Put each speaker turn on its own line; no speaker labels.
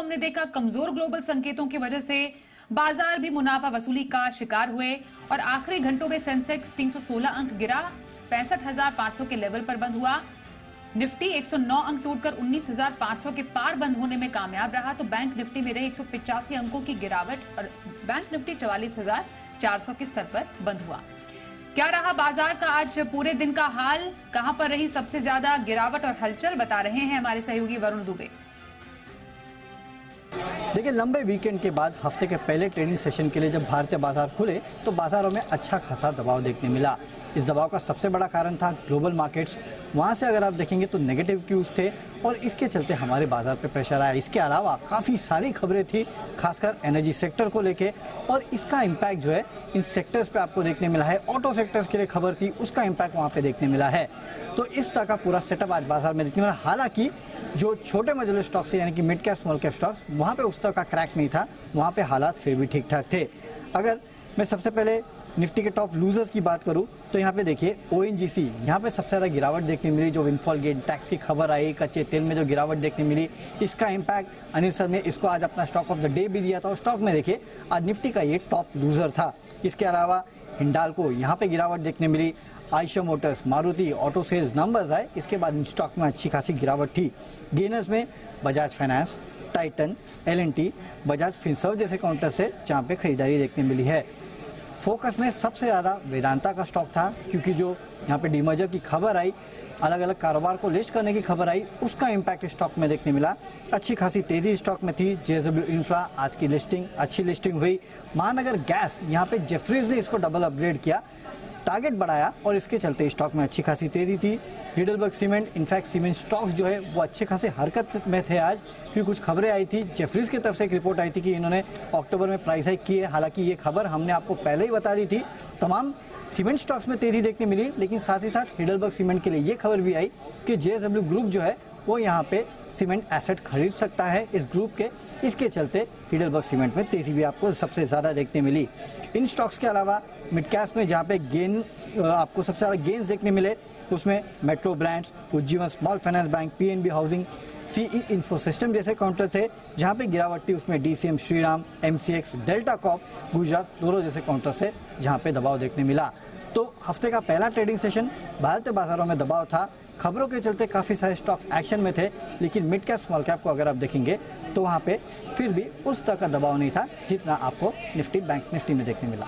हमने देखा कमजोर ग्लोबल संकेतों की वजह से बाजार भी मुनाफा वसूली का शिकार हुए और आखिरी घंटों में सेंसेक्स 316 अंक गिरा, 65,500 के लेवल पर बंद हुआ। निफ्टी 109 अंक टूटकर 19,500 के पार बंद होने में कामयाब रहा, तो बैंक निफ्टी में रहे 185 अंकों की गिरावट और बैंक निफ्टी 44,400 के स्तर पर बंद हुआ। क्या रहा बाजार का आज पूरे दिन का हाल, कहां पर रही सबसे ज्यादा गिरावट और हलचल, बता रहे हैं हमारे सहयोगी वरुण दुबे।
देखिए, लंबे वीकेंड के बाद हफ्ते के पहले ट्रेडिंग सेशन के लिए जब भारतीय बाजार खुले तो बाजारों में अच्छा खासा दबाव देखने मिला। इस दबाव का सबसे बड़ा कारण था ग्लोबल मार्केट्स। वहां से अगर आप देखेंगे तो नेगेटिव क्यूज थे और इसके चलते हमारे बाजार पे प्रेशर आया। इसके अलावा काफ़ी सारी खबरें थी, खासकर एनर्जी सेक्टर को लेके, और इसका इम्पैक्ट जो है इन सेक्टर्स पे आपको देखने मिला है। ऑटो सेक्टर्स के लिए खबर थी, उसका इम्पैक्ट वहाँ पे देखने मिला है। तो इस तरह का पूरा सेटअप आज बाजार में देखने मिला। हालांकि जो छोटे मझोले स्टॉक्स यानी कि mid cap small cap stocks, वहाँ पे उस तरह का क्रैक नहीं था, वहाँ पे हालात फिर भी ठीक ठाक थे। अगर मैं सबसे पहले निफ्टी के टॉप लूजर्स की बात करूं तो यहाँ पे देखिए ONGC, यहाँ पे सबसे ज़्यादा गिरावट देखने मिली। जो विंडफॉल गेन टैक्स की खबर आई, कच्चे तेल में जो गिरावट देखने मिली, इसका इम्पैक्ट अनिल सर ने इसको आज अपना स्टॉक ऑफ द डे भी दिया था और स्टॉक में देखिए आज निफ्टी का ये टॉप लूजर था। इसके अलावा हिंडाल्को, यहाँ पे गिरावट देखने मिली। Eicher Motors, Maruti, auto sales numbers आए, इसके बाद स्टॉक में अच्छी खासी गिरावट थी। गेनर्स में Bajaj finance, Titan, L&T, Bajaj Finserv जैसे काउंटर से जहाँ पे खरीदारी देखने मिली है। फोकस में सबसे ज़्यादा वेदांता का स्टॉक था, क्योंकि जो यहाँ पे डीमर्जर की खबर आई, अलग अलग कारोबार को लिस्ट करने की खबर आई, उसका इम्पैक्ट स्टॉक में देखने मिला। अच्छी खासी तेज़ी स्टॉक में थी। JSW इंफ्रा आज की लिस्टिंग अच्छी लिस्टिंग हुई। महानगर गैस, यहाँ पे जेफरीज ने इसको डबल अपग्रेड किया, टारगेट बढ़ाया और इसके चलते स्टॉक में अच्छी खासी तेजी थी। Heidelberg cement, in fact cement stocks जो है वो अच्छे खासे हरकत में थे आज, क्योंकि कुछ खबरें आई थी। जेफरीज की तरफ से एक रिपोर्ट आई थी कि इन्होंने अक्टूबर में प्राइस हाइक की है। हालांकि ये खबर हमने आपको पहले ही बता दी थी। तमाम सीमेंट स्टॉक्स में तेजी देखने मिली, लेकिन साथ ही साथ हिडेलबर्ग सीमेंट के लिए ये खबर भी आई कि JSW ग्रुप जो है वो यहाँ पे सीमेंट एसेट खरीद सकता है इस ग्रुप के। इसके चलते हिडेलबर्ग सीमेंट में तेजी भी आपको सबसे ज़्यादा देखने मिली। इन स्टॉक्स के अलावा मिड कैप में जहाँ पे गेन आपको सबसे ज़्यादा गेन्स देखने मिले, उसमें metro brands, Ujjivan small finance bank, PNB housing, CE info system जैसे काउंटर थे। जहाँ पे गिरावट थी उसमें DCM Shriram, MCX, Delta Corp, Gujarat fluoro जैसे काउंटर से जहाँ पे दबाव देखने मिला। तो हफ्ते का पहला ट्रेडिंग सेशन भारतीय बाजारों में दबाव था। खबरों के चलते काफ़ी सारे स्टॉक्स एक्शन में थे, लेकिन मिड कैप स्मॉल कैप को अगर आप देखेंगे तो वहाँ पे फिर भी उस तरह का दबाव नहीं था जितना आपको निफ्टी बैंक निफ्टी में देखने मिला।